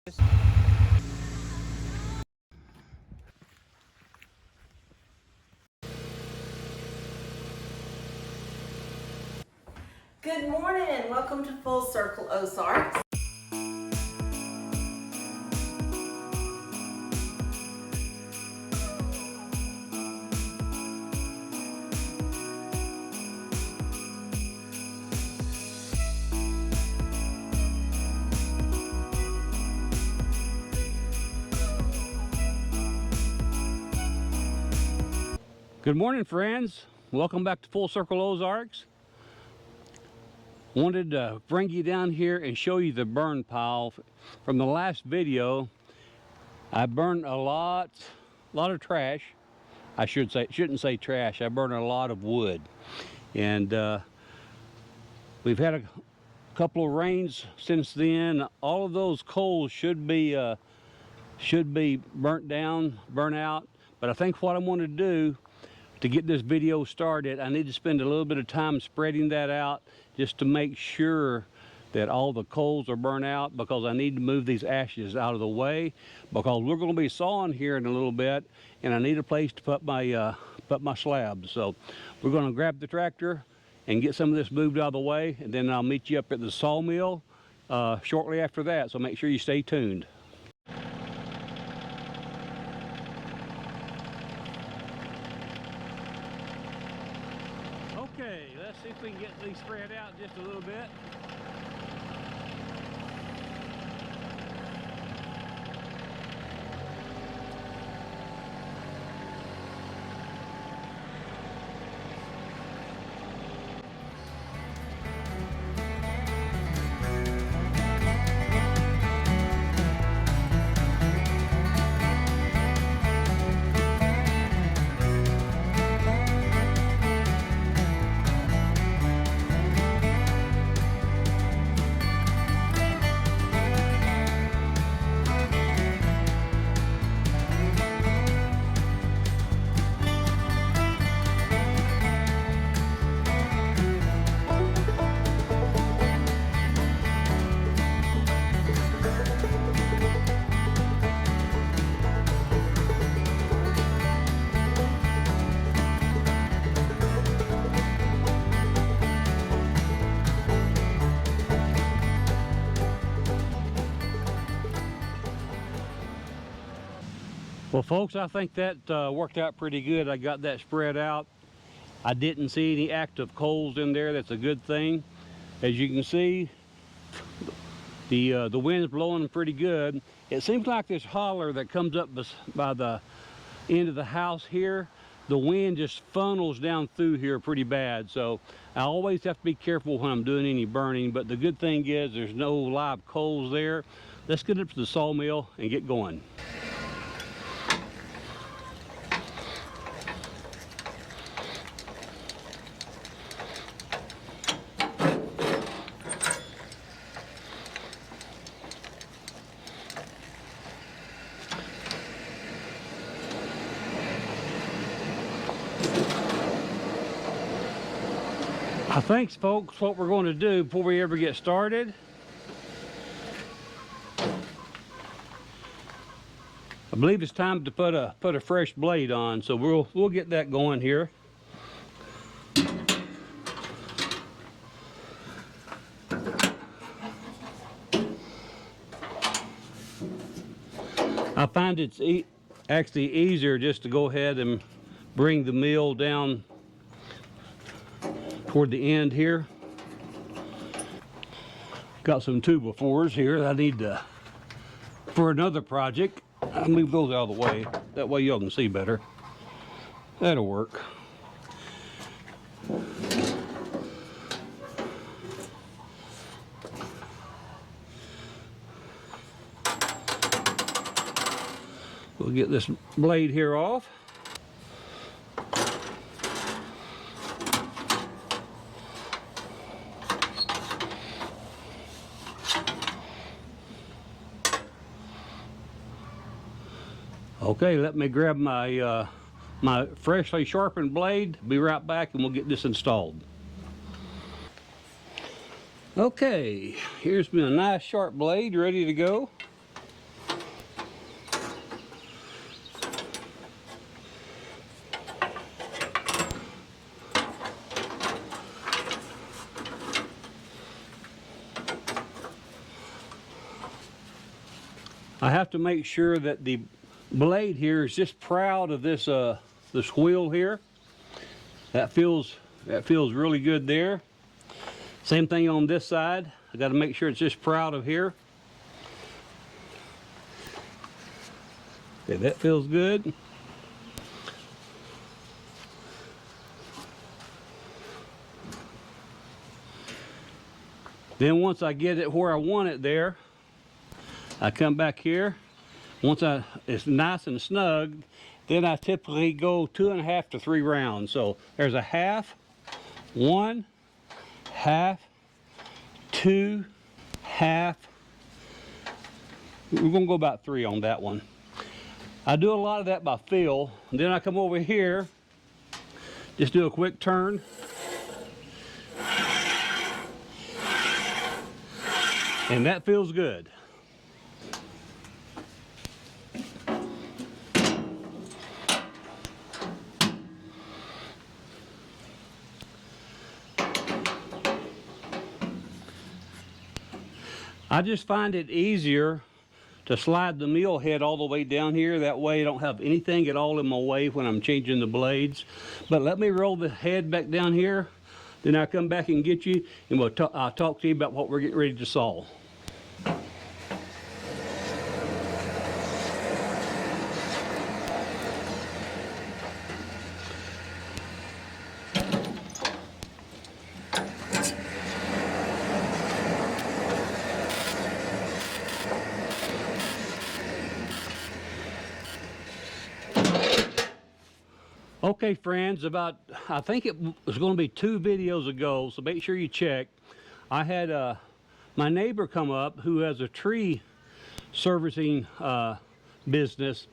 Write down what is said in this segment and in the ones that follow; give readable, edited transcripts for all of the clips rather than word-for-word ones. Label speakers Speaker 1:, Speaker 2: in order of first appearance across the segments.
Speaker 1: Good morning and welcome to Full Circle Ozarks.
Speaker 2: Good morning, friends. Welcome back to Full Circle Ozarks. Wanted to bring you down here and show you the burn pile. From the last video, I burned a lot of trash. I shouldn't say trash. I burned a lot of wood, and we've had a couple of rains since then. All of those coals should be burnt out. But I think what I'm going to do to get this video started, I need to spend a little bit of time spreading that out just to make sure that all the coals are burnt out, because I need to move these ashes out of the way, because we're going to be sawing here in a little bit, and I need a place to put my slabs. So we're going to grab the tractor and get some of this moved out of the way, and then I'll meet you up at the sawmill shortly after that. So make sure you stay tuned. Okay, let's see if we can get these spread out just a little bit. Well, folks, I think that worked out pretty good. I got that spread out. I didn't see any active coals in there. That's a good thing. As you can see, the wind's blowing pretty good. It seems like this holler that comes up by the end of the house here, the wind just funnels down through here pretty bad. So I always have to be careful when I'm doing any burning, but the good thing is there's no live coals there. Let's get up to the sawmill and get going. I think, folks, what we're going to do before we ever get started, I believe it's time to put a fresh blade on. So we'll get that going here. I find it's actually easier just to go ahead and bring the mill down toward the end here. Got some 2x4s here that I need for another project. I'll move those out of the way. That way y'all can see better. That'll work. We'll get this blade here off. Okay, let me grab my my freshly sharpened blade. Be right back and we'll get this installed. Okay, here's me a nice sharp blade ready to go. I have to make sure that the blade here is just proud of this this wheel here. That feels really good there. Same thing on this side. I got to make sure it's just proud of here. Okay, that feels good. Then once I get it where I want it there, I come back here. Once it's nice and snug, then I typically go 2.5 to 3 rounds. So there's a half, 1, half, 2, half. We're gonna go about 3 on that one. I do a lot of that by feel. And then I come over here, just do a quick turn. And that feels good. I just find it easier to slide the mill head all the way down here. That way I don't have anything at all in my way when I'm changing the blades. But let me roll the head back down here. Then I'll come back and get you, and I'll talk to you about what we're getting ready to saw. Okay, friends, I think it was going to be 2 videos ago, so make sure you check. I had my neighbor come up who has a tree servicing business.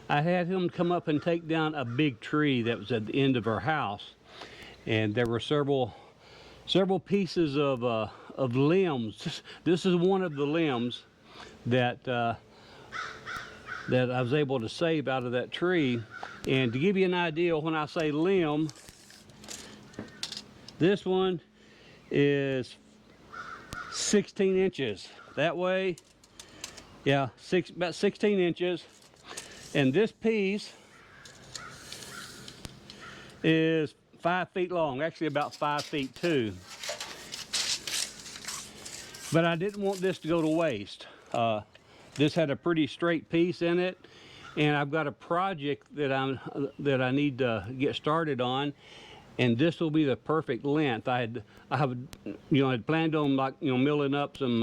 Speaker 2: I had him come up and take down a big tree that was at the end of our house, and there were several pieces of limbs. This is one of the limbs that I was able to save out of that tree. And to give you an idea, when I say limb, this one is 16 inches. That way, yeah, about 16 inches. And this piece is 5 feet long, actually about 5 feet too. But I didn't want this to go to waste. This had a pretty straight piece in it, and I've got a project that I need to get started on, and this will be the perfect length. I had planned on, like, milling up some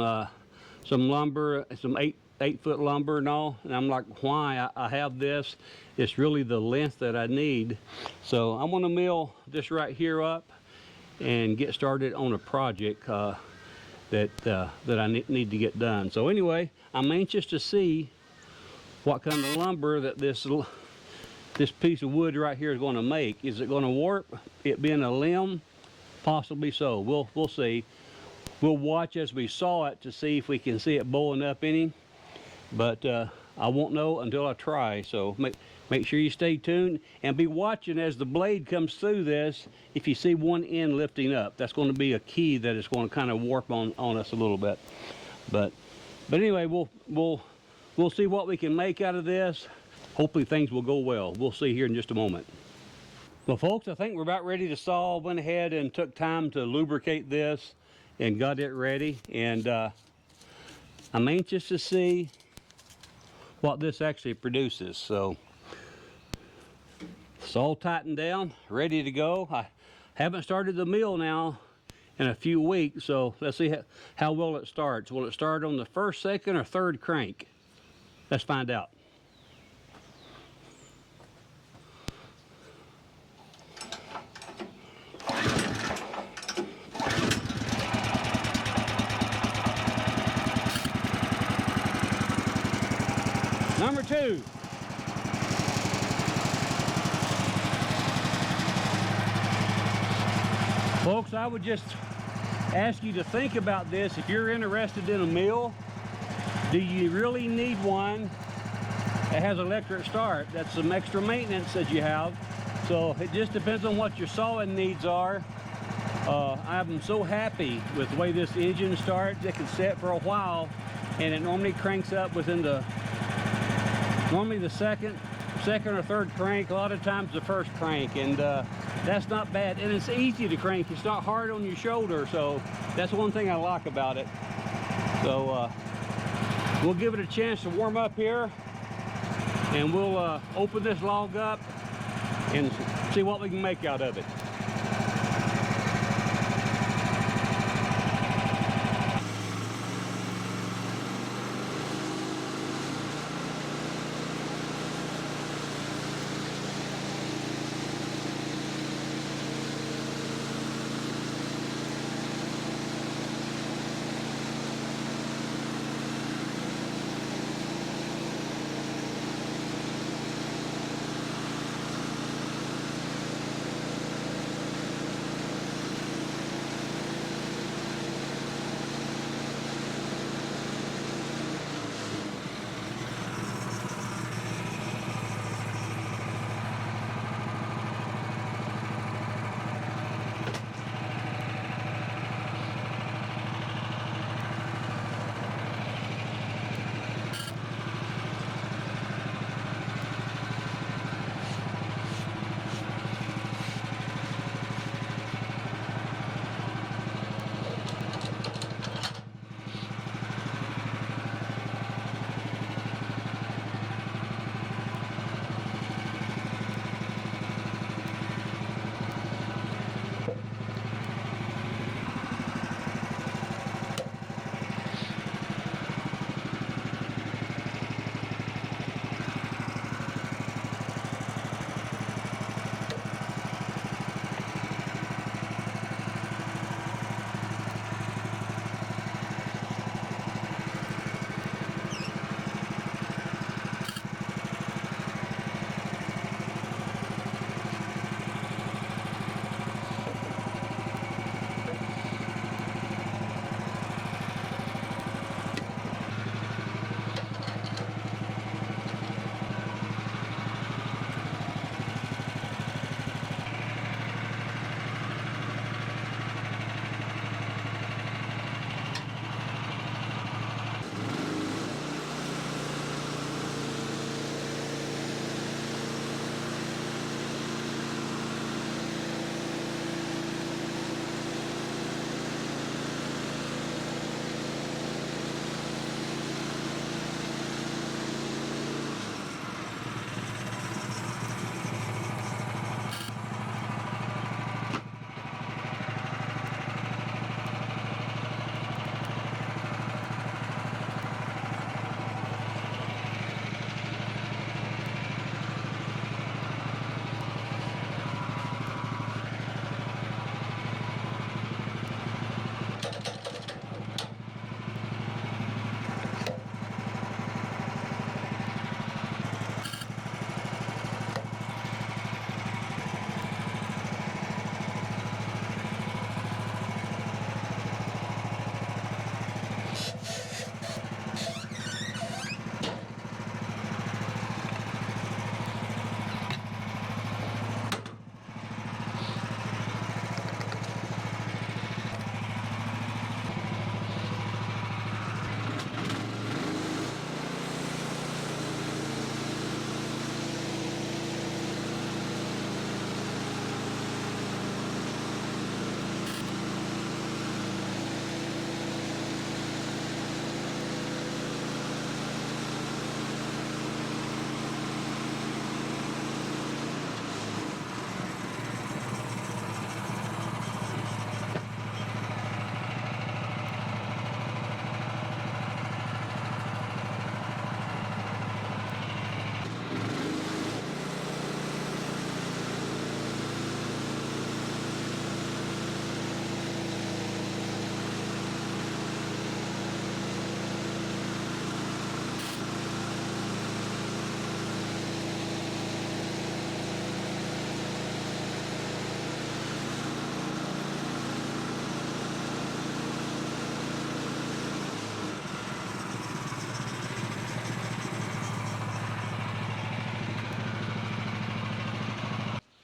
Speaker 2: lumber, some 8-foot lumber and all, and I'm like, why? I have this. It's really the length that I need. So I'm gonna mill this right here up and get started on a project that I need to get done. So anyway, I'm anxious to see what kind of lumber that this piece of wood right here is going to make. Is it going to warp? It being a limb? Possibly so. We'll see. We'll watch as we saw it to see if we can see it bowing up any. But I won't know until I try. So make sure you stay tuned and be watching as the blade comes through this. If you see one end lifting up, that's going to be a key that is going to kind of warp on us a little bit. But anyway, we'll see what we can make out of this. Hopefully things will go well. We'll see here in just a moment. Well, folks, I think we're about ready to saw. Went ahead and took time to lubricate this and got it ready. And I'm anxious to see what this actually produces. So it's all tightened down, ready to go. I haven't started the mill now in a few weeks, so let's see how well it starts. Will it start on the first, second, or third crank? Let's find out. Number 2. Folks, I would just ask you to think about this. If you're interested in a mill, do you really need one that has electric start? That's some extra maintenance that you have. So it just depends on what your sawing needs are. I'm so happy with the way this engine starts. It can sit for a while, and it normally cranks up within the normally the second or third crank, a lot of times the first crank, and that's not bad. And it's easy to crank. It's not hard on your shoulder, so that's one thing I like about it. So we'll give it a chance to warm up here, and we'll open this log up and see what we can make out of it.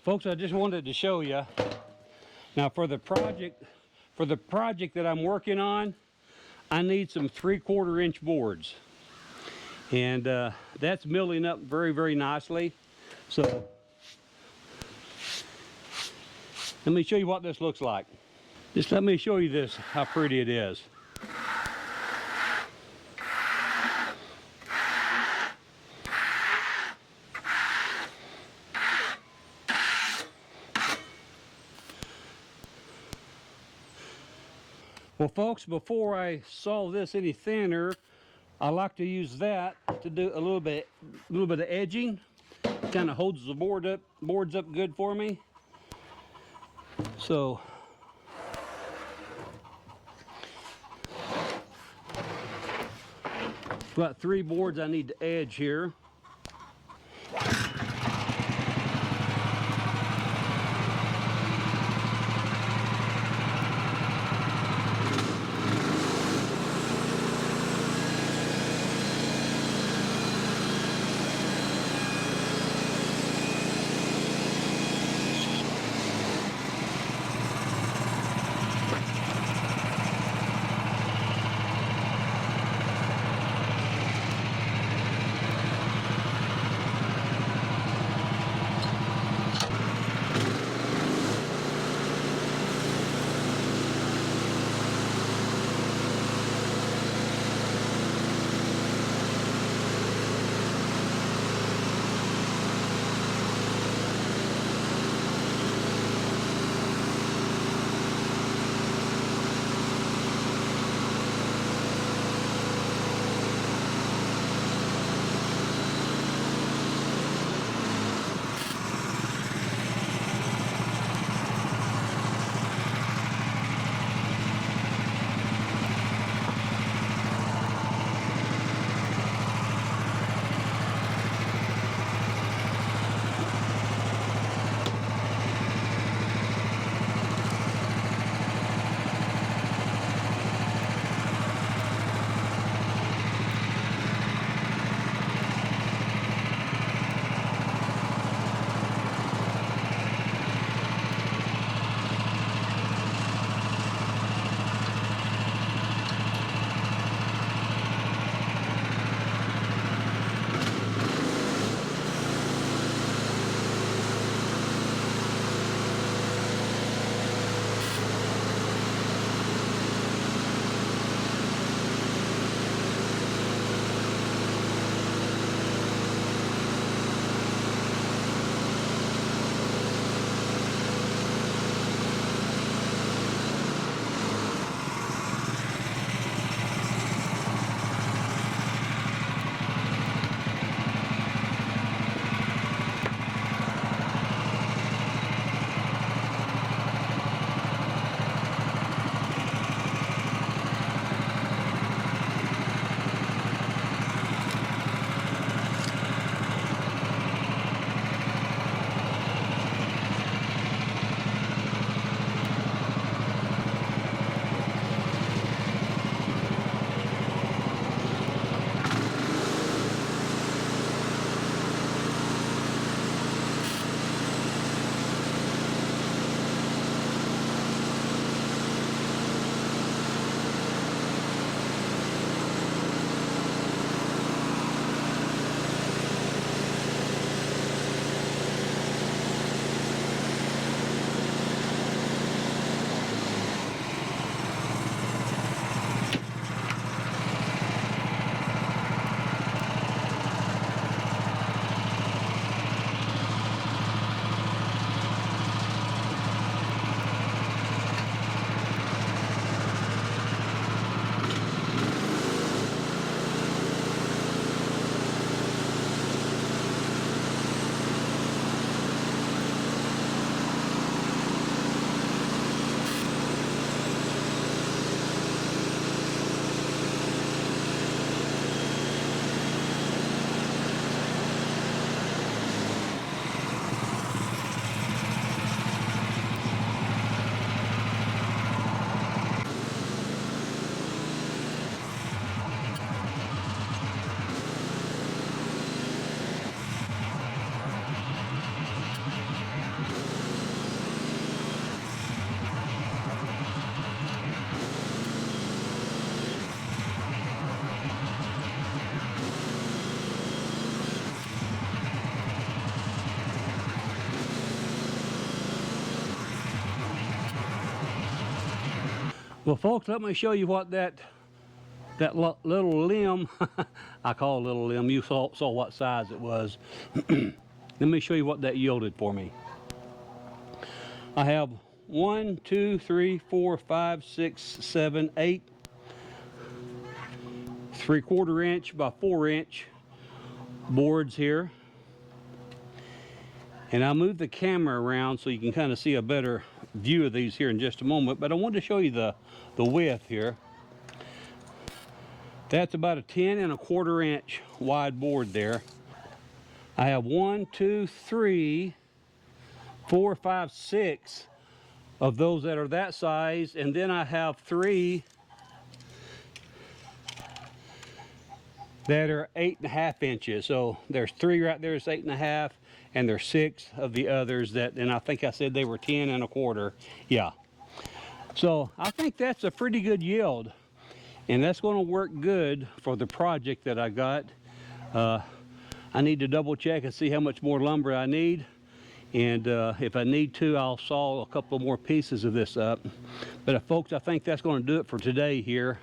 Speaker 2: Folks, I just wanted to show you. Now for the project that I'm working on, I need some 3/4 inch boards. And that's milling up very, very nicely. So let me show you what this looks like. Just let me show you this, how pretty it is. Well, folks, before I saw this any thinner, I like to use that to do a little bit of edging. Kind of holds the boards up good for me. So got 3 boards I need to edge here. Well, folks, let me show you what that little limb, I call it a little limb, you saw what size it was. Let me show you what that yielded for me. I have 1, 2, 3, 4, 5, 6, 7, 8 3/4 inch by 4 inch boards here. And I'll move the camera around so you can kind of see a better view of these here in just a moment, but I wanted to show you the width here. That's about a 10 1/4 inch wide board there. I have 1, 2, 3, 4, 5, 6 of those that are that size, and then I have 3 that are 8 1/2 inches. So there's 3 right there, it's 8 1/2, and there's 6 of the others that, and I think I said they were 10 1/4. Yeah. So I think that's a pretty good yield, and that's going to work good for the project that I got. I need to double check and see how much more lumber I need, and if I need to, I'll saw a couple more pieces of this up. But folks, I think that's going to do it for today here.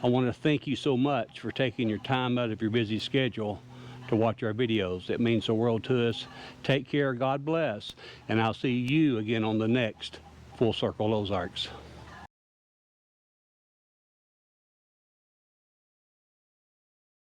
Speaker 2: I want to thank you so much for taking your time out of your busy schedule to watch our videos. It means the world to us. Take care, God bless, and I'll see you again on the next Full Circle Ozarks.